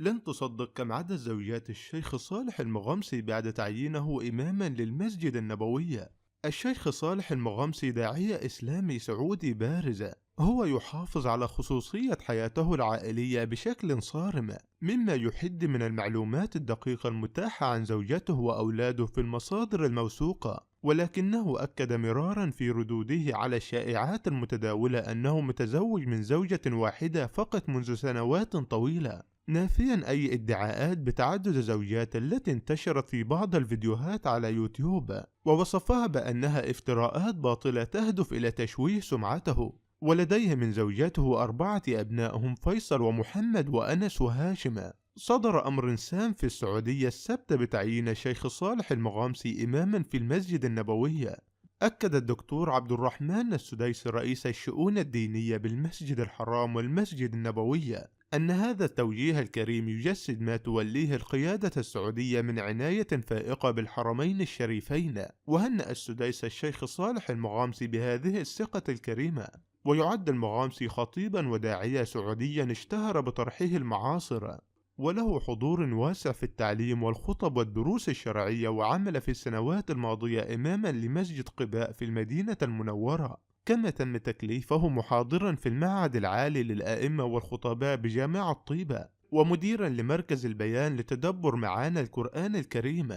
لن تصدق كم عدد زوجات الشيخ صالح المغامسي بعد تعيينه إماما للمسجد النبوي. الشيخ صالح المغامسي داعية إسلامي سعودي بارز، هو يحافظ على خصوصية حياته العائلية بشكل صارم، مما يحد من المعلومات الدقيقة المتاحة عن زوجته وأولاده في المصادر الموثوقة، ولكنه أكد مرارا في ردوده على الشائعات المتداولة أنه متزوج من زوجة واحدة فقط منذ سنوات طويلة، نافيا أي ادعاءات بتعدد الزوجات التي انتشرت في بعض الفيديوهات على يوتيوب، ووصفها بأنها افتراءات باطلة تهدف إلى تشويه سمعته. ولديه من زوجاته 4 أبناء هم فيصل ومحمد وأنس وهاشم. صدر أمر سام في السعودية السبت بتعيين الشيخ صالح المغامسي إماما في المسجد النبوي. أكد الدكتور عبد الرحمن السديس رئيس الشؤون الدينية بالمسجد الحرام والمسجد النبوي أن هذا التوجيه الكريم يجسد ما توليه القيادة السعودية من عناية فائقة بالحرمين الشريفين، وهنأ السديس الشيخ صالح المغامسي بهذه الثقة الكريمة. ويعد المغامسي خطيبا وداعية سعوديا اشتهر بطرحه المعاصر، وله حضور واسع في التعليم والخطب والدروس الشرعية، وعمل في السنوات الماضية إماما لمسجد قباء في المدينة المنورة، كما تم تكليفه محاضرا في المعهد العالي للآئمة والخطباء بجامعة طيبة، ومديرا لمركز البيان لتدبر معاني القرآن الكريم.